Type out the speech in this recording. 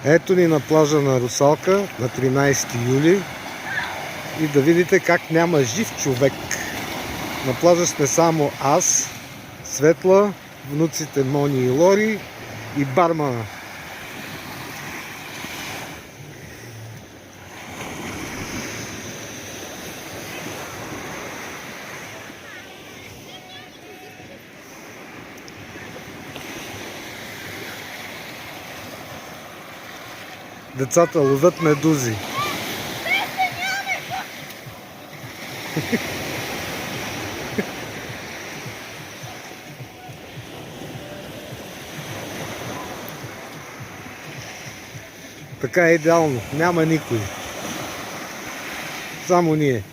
Ето ни на плажа на Русалка на 13 юли и да видите как няма жив човек. На плажа сме само аз, Светла, внуците Мони и Лори и бармана. Децата ловят медузи. Така е идеално. Няма никой. Само ние.